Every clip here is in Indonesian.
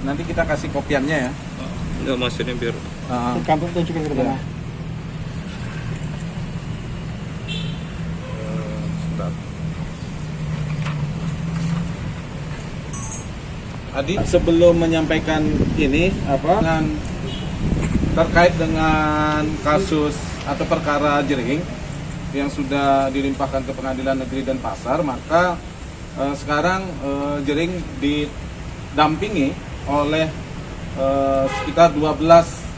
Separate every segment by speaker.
Speaker 1: nanti kita kasih kopiannya ya.
Speaker 2: Enggak, maksudnya biar
Speaker 3: Kampung tunjukin ke depan.
Speaker 2: sebentar.
Speaker 1: Adi, sebelum menyampaikan ini terkait dengan kasus atau perkara Jering yang sudah dilimpahkan ke Pengadilan Negeri Denpasar, maka sekarang Jering didampingi oleh sekitar 12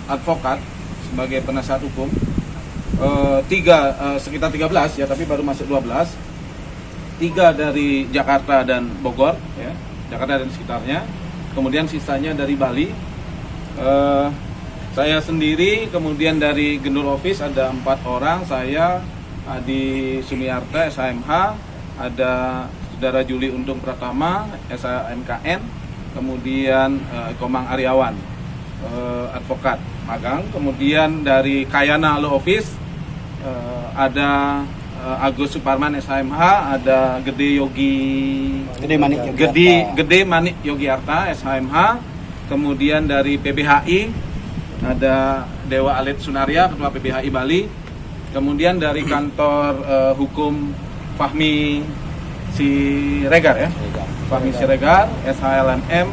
Speaker 1: advokat sebagai penasihat hukum, sekitar 13 ya, tapi baru masuk 12, 3 dari Jakarta dan Bogor ya, Jakarta dan sekitarnya, kemudian sisanya dari Bali. Saya sendiri, kemudian dari Genur Office ada 4 orang, saya Adi Sumiarta SHMH, ada Saudara Juli Untung Pratama SHMKN, kemudian Komang Aryawan advokat magang, kemudian dari Kayana Law Office ada Agus Suparman SHMH, ada Gede Manik Yogiarta SHMH, kemudian dari PBHI ada Dewa Alit Sunaria, Ketua PBHI Bali, kemudian dari kantor hukum Fahmi Siregar ya, Fahmi Siregar SHLMM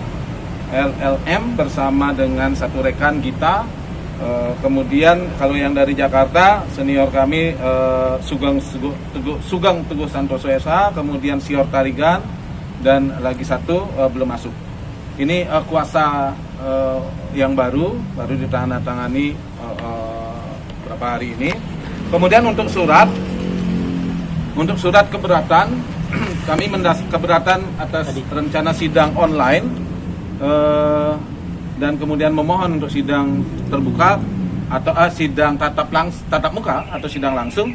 Speaker 1: LLM bersama dengan satu rekan Gita. Kemudian kalau yang dari Jakarta senior kami Sugeng Teguh Santoso SH, kemudian Sior Tarigan, dan lagi satu belum masuk. Ini kuasa yang baru ditandatangani beberapa hari ini. Kemudian untuk surat keberatan, kami keberatan atas rencana sidang online dan kemudian memohon untuk sidang terbuka atau sidang tatap muka atau sidang langsung.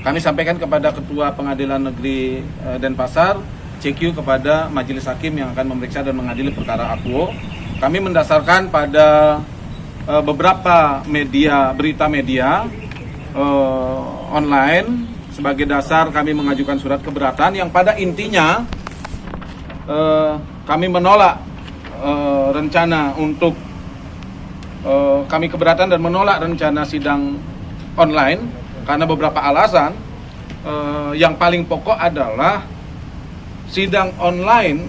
Speaker 1: Kami sampaikan kepada Ketua Pengadilan Negeri Denpasar, CQ, kepada Majelis Hakim yang akan memeriksa dan mengadili perkara akuo. Kami mendasarkan pada beberapa berita media online sebagai dasar kami mengajukan surat keberatan yang pada intinya kami menolak rencana untuk kami keberatan dan menolak rencana sidang online karena beberapa alasan. Yang paling pokok adalah sidang online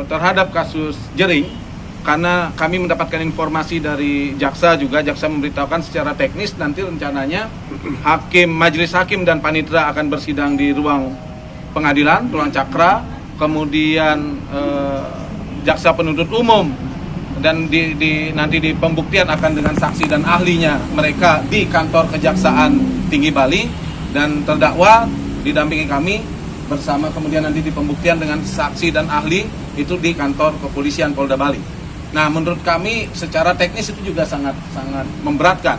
Speaker 1: terhadap kasus Jering, karena kami mendapatkan informasi dari jaksa juga, jaksa memberitahukan secara teknis nanti rencananya majelis hakim dan panitera akan bersidang di ruang pengadilan, ruang Cakra, kemudian jaksa penuntut umum dan nanti di pembuktian akan dengan saksi dan ahlinya mereka di kantor Kejaksaan Tinggi Bali, dan terdakwa didampingi kami bersama, kemudian nanti di pembuktian dengan saksi dan ahli itu di kantor Kepolisian Polda Bali. Nah, menurut kami secara teknis itu juga sangat memberatkan.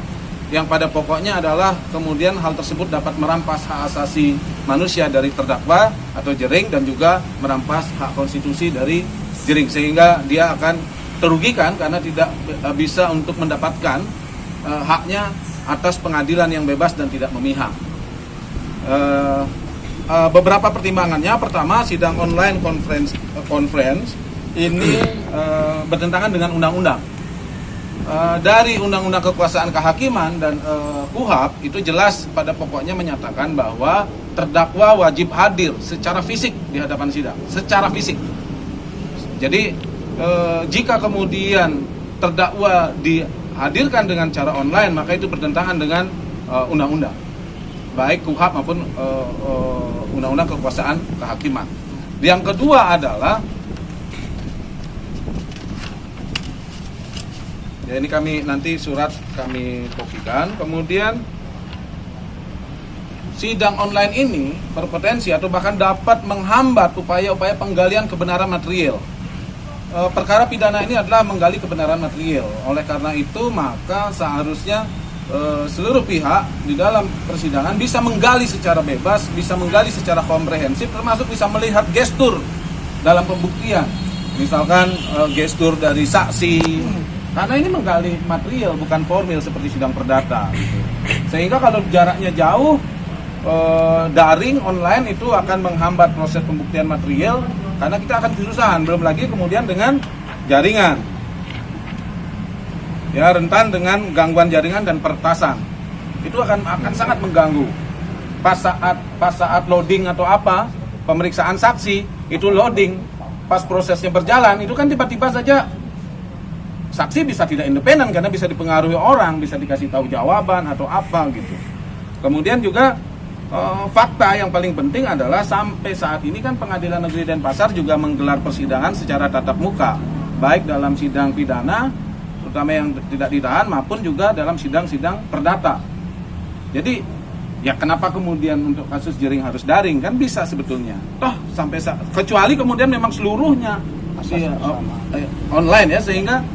Speaker 1: Yang pada pokoknya adalah kemudian hal tersebut dapat merampas hak asasi manusia dari terdakwa atau Jering dan juga merampas hak konstitusi dari Jering, sehingga dia akan terugikan karena tidak bisa untuk mendapatkan haknya atas pengadilan yang bebas dan tidak memihak. Beberapa pertimbangannya, pertama, sidang online conference ini bertentangan dengan undang-undang. Dari undang-undang kekuasaan kehakiman dan KUHAP itu jelas pada pokoknya menyatakan bahwa terdakwa wajib hadir secara fisik di hadapan sidang, secara fisik. Jadi jika kemudian terdakwa dihadirkan dengan cara online, maka itu bertentangan dengan undang-undang, baik KUHAP maupun undang-undang kekuasaan kehakiman. Yang kedua adalah, ya ini kami nanti surat kami kopikan, kemudian sidang online ini berpotensi atau bahkan dapat menghambat upaya-upaya penggalian kebenaran material. Perkara pidana ini adalah menggali kebenaran material. Oleh karena itu, maka seharusnya seluruh pihak di dalam persidangan bisa menggali secara bebas, bisa menggali secara komprehensif, termasuk bisa melihat gestur dalam pembuktian. Misalkan gestur dari saksi, karena ini menggali material bukan formil seperti sidang perdata. Sehingga kalau jaraknya jauh, daring online itu akan menghambat proses pembuktian material, karena kita akan kesusahan. Belum lagi kemudian dengan jaringan. Ya, rentan dengan gangguan jaringan dan peretasan. Itu akan sangat mengganggu. Pas saat loading atau apa, pemeriksaan saksi, itu loading, pas prosesnya berjalan, itu kan tiba-tiba saja saksi bisa tidak independen karena bisa dipengaruhi orang, bisa dikasih tahu jawaban atau apa gitu. Kemudian juga fakta yang paling penting adalah sampai saat ini kan Pengadilan Negeri Denpasar juga menggelar persidangan secara tatap muka, baik dalam sidang pidana, terutama yang tidak ditahan, maupun juga dalam sidang-sidang perdata. Jadi ya kenapa kemudian untuk kasus Jering harus daring, kan bisa sebetulnya. Toh sampai kecuali kemudian memang seluruhnya online ya, sehingga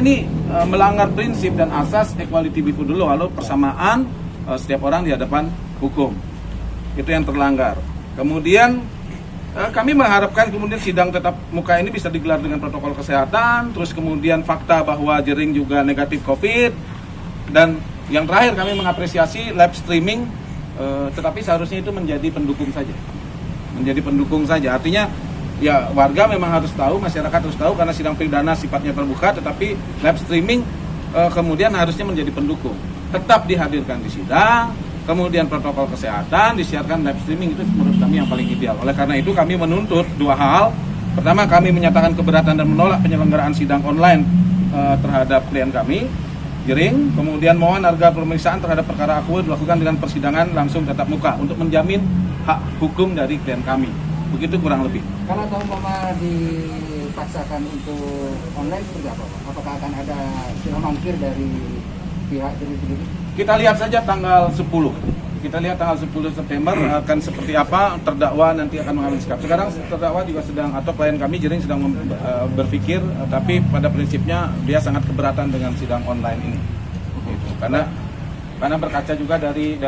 Speaker 1: ini melanggar prinsip dan asas equality before the law, lalu persamaan setiap orang di hadapan hukum. Itu yang terlanggar. Kemudian kami mengharapkan kemudian sidang tatap muka ini bisa digelar dengan protokol kesehatan, terus kemudian fakta bahwa Jering juga negatif COVID, dan yang terakhir kami mengapresiasi live streaming, tetapi seharusnya itu menjadi pendukung saja. Menjadi pendukung saja. Artinya ya warga memang harus tahu, masyarakat harus tahu karena sidang pidana sifatnya terbuka, tetapi live streaming kemudian harusnya menjadi pendukung. Tetap dihadirkan di sidang, kemudian protokol kesehatan, disiarkan live streaming, itu menurut kami yang paling ideal. Oleh karena itu kami menuntut dua hal. Pertama, kami menyatakan keberatan dan menolak penyelenggaraan sidang online terhadap klien kami, Jering. Kemudian mohon agar pemeriksaan terhadap perkara akuo dilakukan dengan persidangan langsung tatap muka untuk menjamin hak hukum dari klien kami. Begitu kurang lebih.
Speaker 3: Kalau tahu mama dipaksakan untuk online seperti apa, Pak? Apakah akan ada sidang mangkir dari pihak Jering?
Speaker 1: Kita lihat saja tanggal 10. Kita lihat tanggal 10 September akan seperti apa, terdakwa nanti akan mengambil sikap. Sekarang terdakwa juga sedang, atau klien kami Jering sedang berpikir, tapi pada prinsipnya dia sangat keberatan dengan sidang online ini. Gitu. Karena berkaca juga dari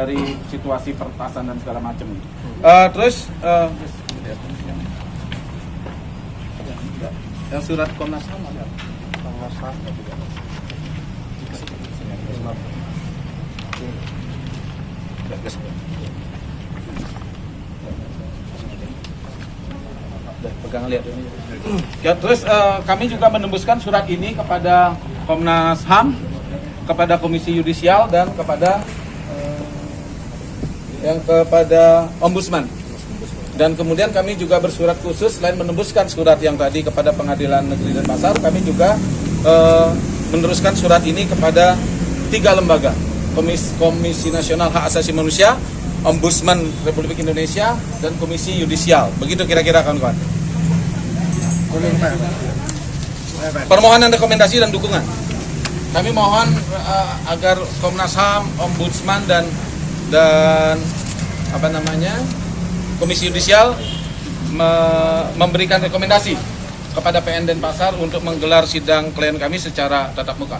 Speaker 1: situasi peretasan dan segala macam. Terus yang surat Komnas HAM ada. Komnas HAM juga. Pegang lihat. Ya, terus kami juga menembuskan surat ini kepada Komnas HAM, kepada Komisi Yudisial, dan kepada Ombudsman. Dan kemudian kami juga bersurat khusus, selain menembuskan surat yang tadi kepada Pengadilan Negeri Denpasar, kami juga meneruskan surat ini kepada 3 lembaga: Komisi Nasional Hak Asasi Manusia, Ombudsman Republik Indonesia, dan Komisi Yudisial. Begitu kira-kira kawan-kawan. Permohonan rekomendasi dan dukungan. Kami mohon agar Komnas HAM, Ombudsman dan Komisi Yudisial memberikan rekomendasi kepada PN Denpasar untuk menggelar sidang klien kami secara tatap muka.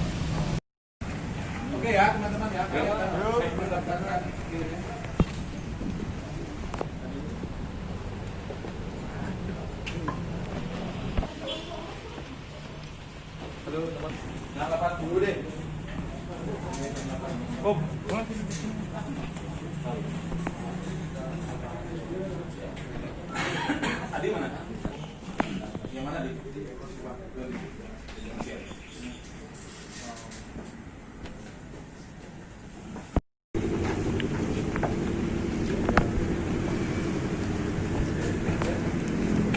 Speaker 1: Oke ya teman-teman ya. Halo teman. Jangan lepas dulu deh. Adi mana? Yang mana Adi?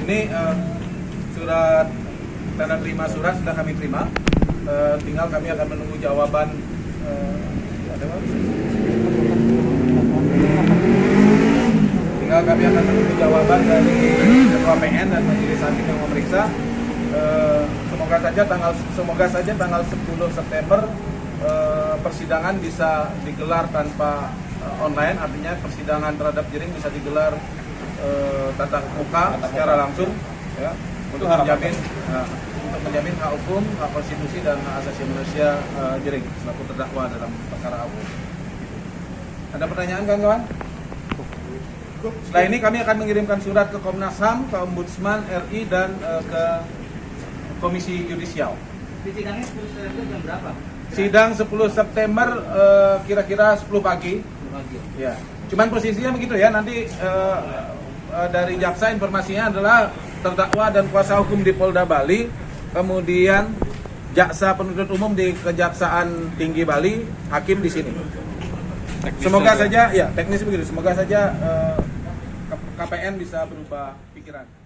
Speaker 1: Ini surat tanda terima surat sudah kami terima. Tinggal kami akan menunggu jawaban. Tinggal kami akan menunggu jawaban dari Ketua PN dan Majelis Hakim yang memeriksa. Semoga saja tanggal 10 September persidangan bisa digelar tanpa online, artinya persidangan terhadap Jering bisa digelar tatap muka secara langsung, ya, untuk menjamin hak hukum, hak konstitusi dan hak asasi manusia Jering selaku terdakwa dalam perkara akuo. Ada pertanyaan kawan-kawan? Setelah ini kami akan mengirimkan surat ke Komnas HAM, ke Ombudsman RI, dan ke Komisi Yudisial.
Speaker 3: Sidangnya 10 September jam berapa?
Speaker 1: Sidang 10 September kira-kira 10 pagi. Ya. Cuman posisinya begitu ya, nanti dari jaksa informasinya adalah terdakwa dan kuasa hukum di Polda Bali kemudian jaksa penuntut umum di Kejaksaan Tinggi Bali, hakim di sini. Semoga saja, ya teknis begitu. Semoga saja KPN bisa berubah pikiran.